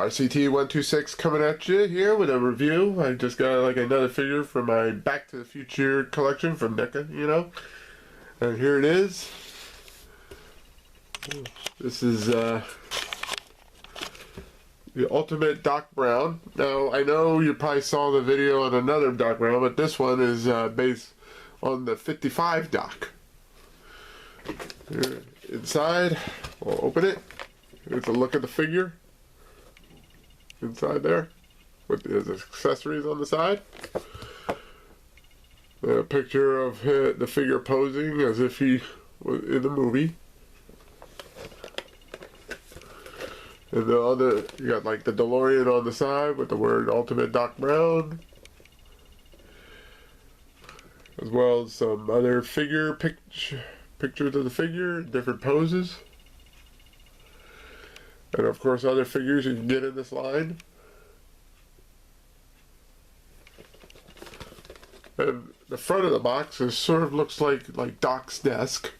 RCT126 coming at you here with a review. I just got like another figure for my Back to the Future collection from NECA, you know. And here it is. This is the Ultimate Doc Brown. Now, I know you probably saw the video on another Doc Brown, but this one is based on the 55 Doc. Here, inside, we'll open it. Here's a look at the figure inside there with his accessories on the side. A picture of the figure posing as if he was in the movie. And the other, you got like the DeLorean on the side with the word Ultimate Doc Brown. As well as some other figure pictures of the figure, different poses. And of course other figures you can get in this line. And the front of the box is sort of looks like Doc's desk,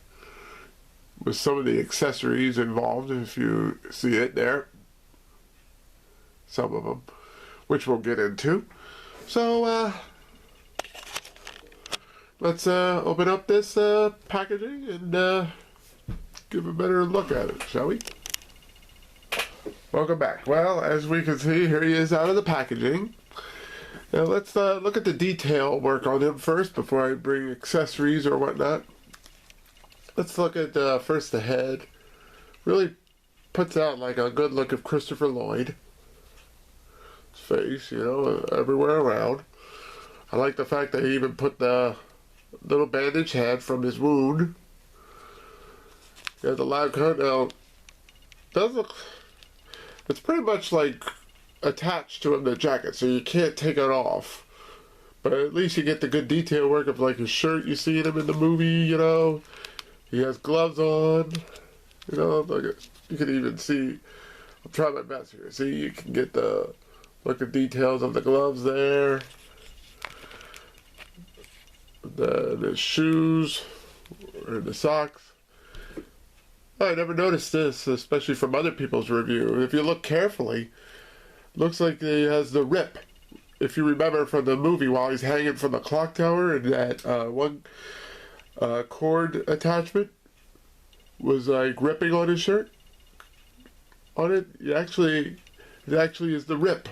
with some of the accessories involved, if you see it there. Some of them, which we'll get into. So, let's open up this packaging and give a better look at it, shall we? Welcome back. Well, as we can see, here he is out of the packaging. Now let's look at the detail work on him first before I bring accessories or whatnot. Let's look at first the head. Really puts out like a good look of Christopher Lloyd. His face, you know, everywhere around. I like the fact that he even put the little bandage head from his wound. Yeah, the lab coat now does look. It's pretty much like attached to him, the jacket, so you can't take it off. But at least you get the good detail work of like his shirt. You see him in the movie, you know. He has gloves on, you know. Look, you can even see. I'm trying my best here. See, you can get the look at details of the gloves there. The shoes or the socks. I never noticed this, especially from other people's review. If you look carefully, looks like he has the rip. If you remember from the movie, while he's hanging from the clock tower, and that one cord attachment was like ripping on his shirt. On it, it actually is the rip.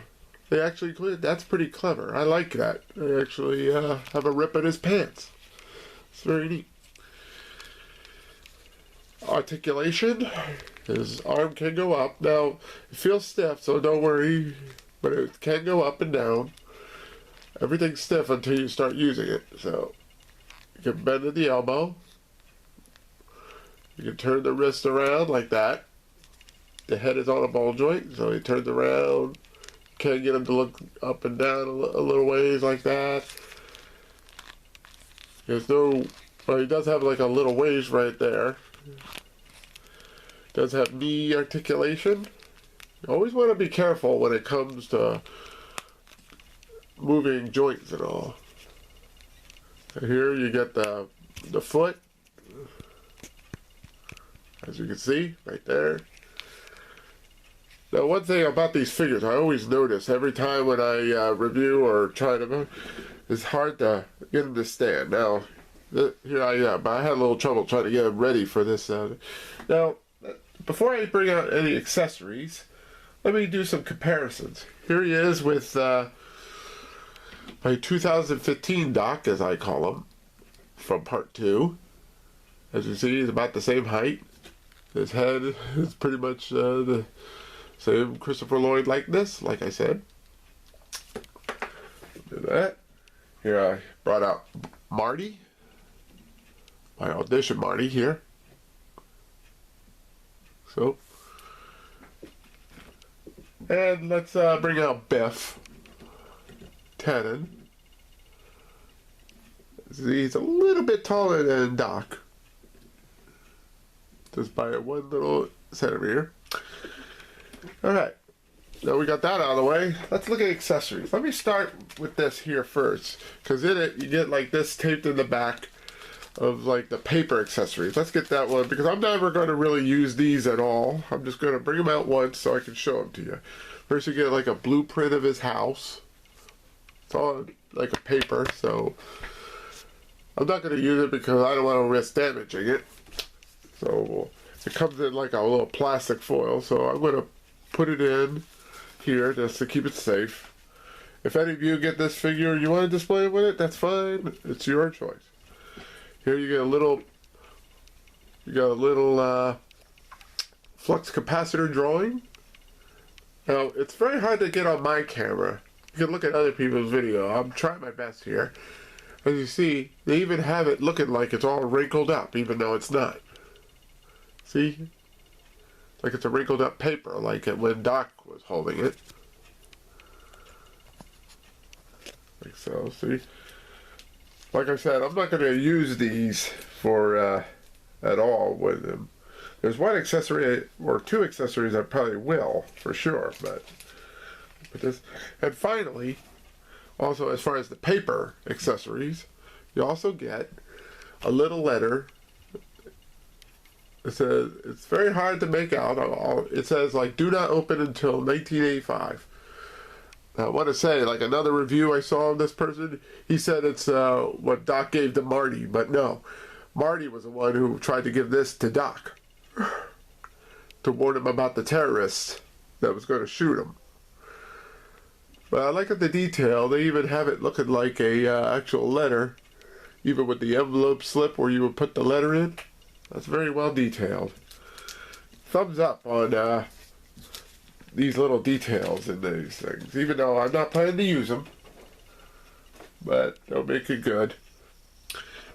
They actually cleared. That's pretty clever. I like that. They actually have a rip in his pants. It's very neat. Articulation. His arm can go up. Now, it feels stiff, so don't worry. But it can go up and down. Everything's stiff until you start using it. So, you can bend at the elbow. You can turn the wrist around like that. The head is on a ball joint, so he turns around. Can get him to look up and down a little ways like that. There's no, well, he does have like a little waist right there. Does have knee articulation. You always want to be careful when it comes to moving joints and all. So here you get the foot, as you can see right there. Now, one thing about these figures, I always notice every time when I review or try to move, it's hard to get them to stand. Now, here I am. I had a little trouble trying to get them ready for this. Now, before I bring out any accessories, let me do some comparisons. Here he is with my 2015 Doc, as I call him, from part 2. As you see, he's about the same height. His head is pretty much the same Christopher Lloyd likeness, like I said. Do that. Here I brought out Marty. My audition Marty here. So. And let's bring out Biff Tannen. See, he's a little bit taller than Doc. Just by 1 little centimeter. Alright, now we got that out of the way. Let's look at accessories. Let me start with this here first, because in it you get like this taped in the back of like the paper accessories. Let's get that one, because I'm never going to really use these at all. I'm just going to bring them out once so I can show them to you. First you get like a blueprint of his house. It's on like a paper, so I'm not going to use it because I don't want to risk damaging it. So it comes in like a little plastic foil, so I'm going to put it in here just to keep it safe. If any of you get this figure and you want to display it with it, that's fine. It's your choice. Here you get a little, flux capacitor drawing. Now, it's very hard to get on my camera. You can look at other people's video. I'm trying my best here. As you see, they even have it looking like it's all wrinkled up, even though it's not. See? Like it's a wrinkled up paper, like it when Doc was holding it. Like so, see? Like I said, I'm not going to use these for, at all with them. There's one accessory, or two accessories I probably will, for sure, but this. And finally, also as far as the paper accessories, you also get a little letter. It says, it's very hard to make out. It says, like, do not open until 1985. I want to say, like another review I saw of this person, he said it's what Doc gave to Marty, but no. Marty was the one who tried to give this to Doc to warn him about the terrorist that was going to shoot him. But I like the detail. They even have it looking like a actual letter, even with the envelope slip where you would put the letter in. That's very well detailed. Thumbs up on these little details in these things, even though I'm not planning to use them, but they'll make it good.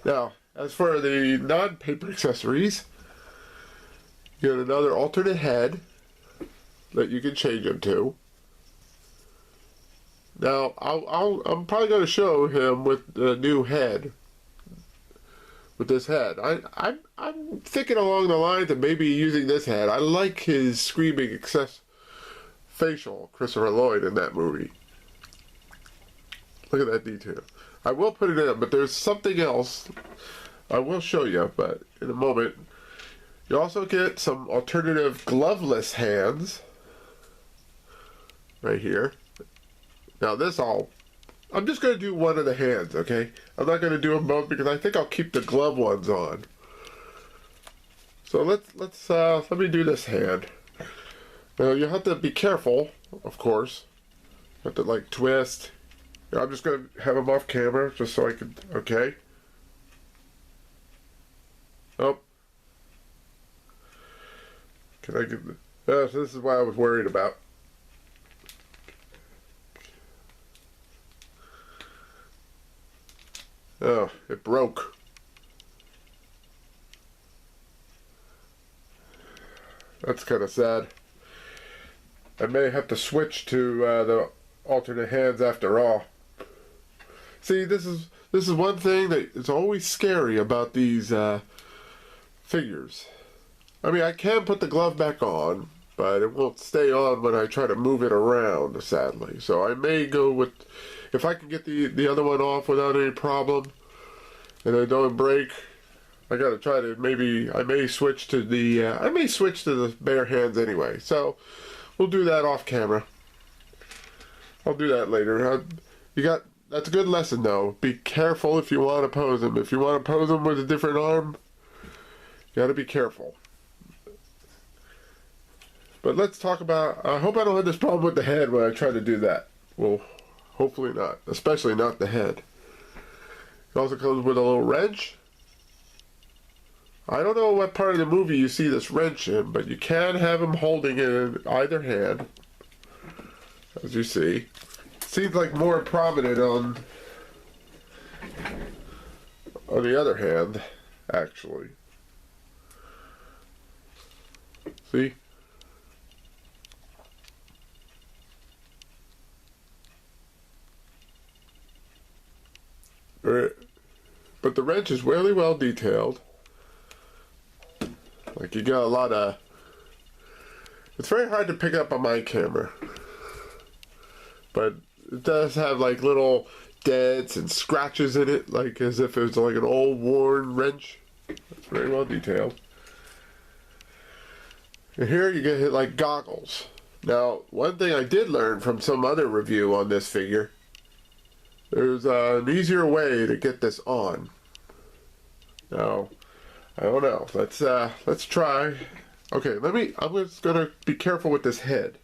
Now, as for the non-paper accessories, you get another alternate head that you can change them to. Now, I'm probably going to show him with the new head, with this head. I'm thinking along the lines of maybe using this head. I like his screaming facial, Christopher Lloyd, in that movie. Look at that detail. I will put it in, but there's something else I will show you, but in a moment. You also get some alternative gloveless hands right here. Now this I'm just going to do one of the hands, okay? I'm not going to do them both because I think I'll keep the glove ones on. So let me do this hand. Now you have to be careful, of course. You have to like twist. I'm just going to have them off camera just so I can, okay? Oh. Can I get this is what I was worried about. Oh, it broke. That's kind of sad. I may have to switch to the alternate hands after all. See, this is one thing that is always scary about these figures. I mean, I can put the glove back on, but it won't stay on when I try to move it around, sadly. So I may go with, if I can get the other one off without any problem, and I don't break, I gotta try to I may switch to the bare hands anyway. So we'll do that off camera. I'll do that later. That's a good lesson though. Be careful if you want to pose them. If you want to pose them with a different arm, you gotta be careful. But let's talk about, I hope I don't have this problem with the head when I try to do that. Well, hopefully not. Especially not the head. It also comes with a little wrench. I don't know what part of the movie you see this wrench in, but you can have him holding it in either hand. As you see. It seems like more prominent on the other hand, actually. See? But the wrench is really well detailed. Like you got a lot of... It's very hard to pick up on my camera. But it does have like little dents and scratches in it, like as if it was like an old worn wrench. It's very well detailed. And here you get like goggles. Now, one thing I did learn from some other review on this figure, there's an easier way to get this on. Now, I don't know. Let's try. Okay, I'm just gonna be careful with this head.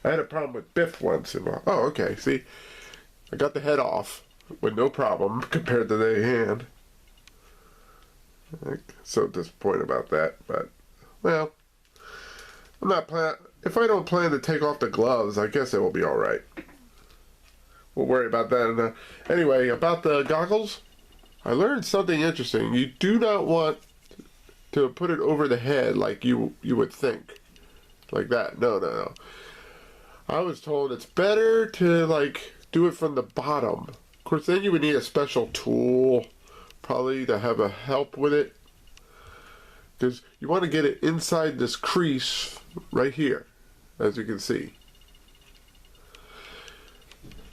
I had a problem with Biff once. Oh, okay. See, I got the head off with no problem compared to the hand. I'm so disappointed about that, but well, I'm not if I don't plan to take off the gloves, I guess it will be all right. We'll worry about that. Anyway, about the goggles, I learned something interesting. You do not want to put it over the head like you would think, like that. No. I was told it's better to like do it from the bottom. Of course, then you would need a special tool, probably, to have a help with it, because you want to get it inside this crease right here, as you can see.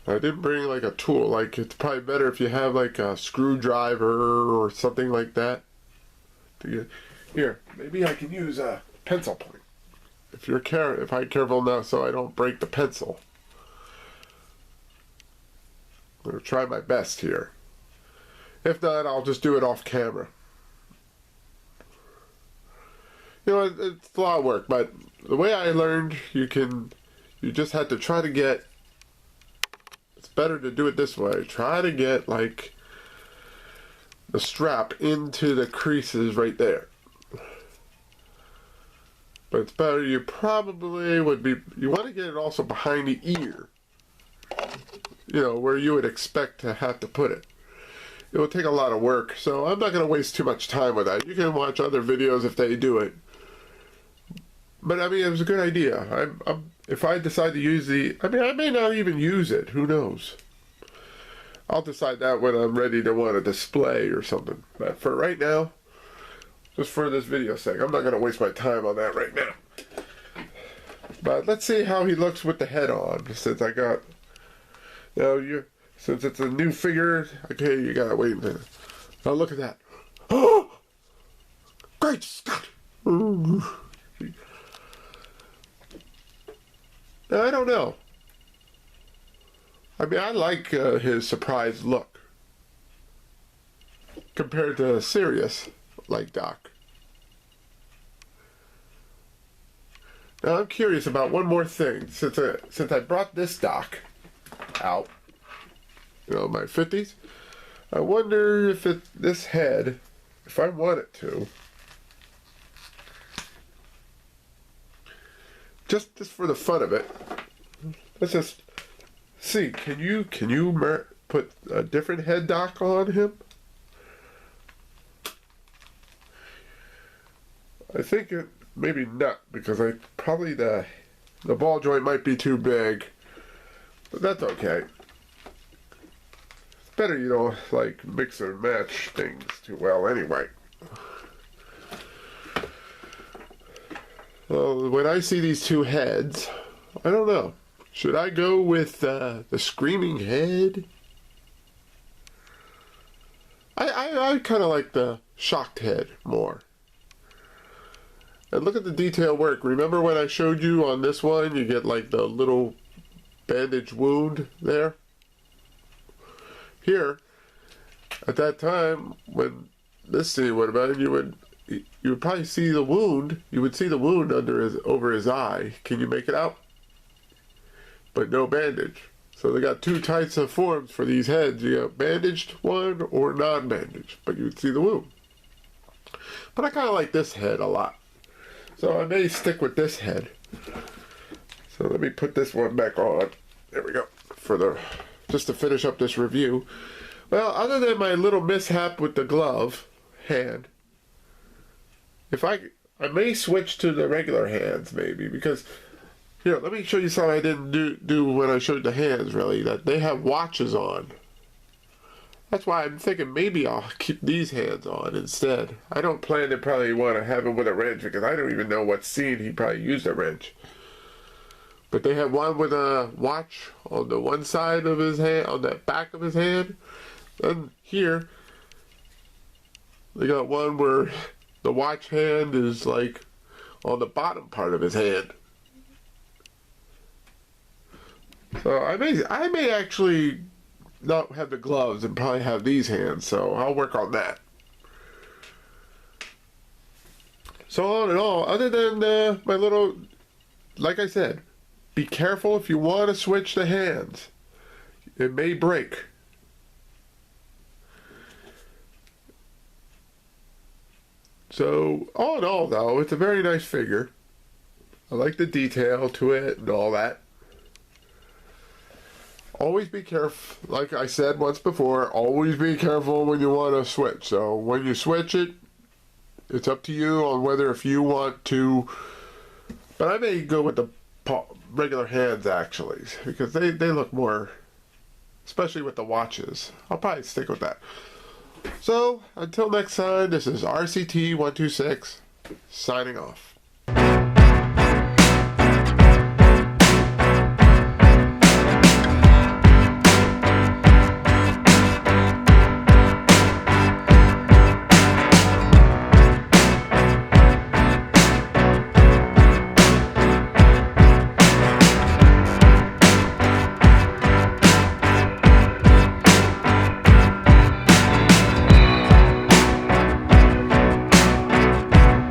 I didn't bring like a tool. Like, it's probably better if you have like a screwdriver or something like that. Here, maybe I can use a pencil point. If I'm careful enough so I don't break the pencil. I'm going to try my best here. If not, I'll just do it off camera. You know, it's a lot of work, but the way I learned, you just have to try to get, it's better to do it this way. Try to get like the strap into the creases right there. But it's better, you probably you want to get it also behind the ear. You know, where you would expect to have to put it. It will take a lot of work, so I'm not going to waste too much time with that. You can watch other videos if they do it. But I mean, it was a good idea. If I decide to use I may not even use it. Who knows? I'll decide that when I'm ready to want a display or something. But for right now, just for this video's sake, I'm not going to waste my time on that right now. But let's see how he looks with the head on, since I got, since it's a new figure. Okay, you gotta wait a minute. Now look at that. Oh, great Scott! Now, I don't know. I mean, I like his surprised look compared to Sirius, like Doc. Now I'm curious about one more thing. Since I brought this Doc out, you know, my 50s, I wonder if this head, if I want it to, just for the fun of it, let's just see. Can you put a different head Doc on him? I think maybe not, because probably the ball joint might be too big, but that's okay. It's better you don't like mix or match things too well anyway. Well, when I see these two heads, I don't know. Should I go with the screaming head? I kind of like the shocked head more. And look at the detail work. Remember when I showed you on this one, you get like the little bandage wound there? Here, at that time, when this scene would have been, you would probably see the wound. You would see the wound over his eye. Can you make it out? But no bandage. So they got two types of forms for these heads. You got bandaged one or non-bandaged, but you would see the wound. But I kind of like this head a lot. So I may stick with this head. So let me put this one back on. There we go. Just to finish up this review. Well, other than my little mishap with the glove hand, I may switch to the regular hands maybe, because here, let me show you something I didn't do when I showed the hands, really, that they have watches on. That's why I'm thinking maybe I'll keep these hands on instead. I don't plan to probably want to have him with a wrench, because I don't even know what scene he probably used a wrench. But they have one with a watch on the one side of his hand, on the back of his hand. And here, they got one where the watch hand is like on the bottom part of his hand. So I may actually not have the gloves and probably have these hands, so I'll work on that. So all in all, other than my little, like I said, be careful if you want to switch the hands. It may break. So all in all though, it's a very nice figure. I like the detail to it and all that. Always be careful, like I said once before, always be careful when you want to switch. So when you switch it, it's up to you on whether if you want to, but I may go with the regular hands actually, because they look more, especially with the watches. I'll probably stick with that. So until next time, this is RCT126 signing off.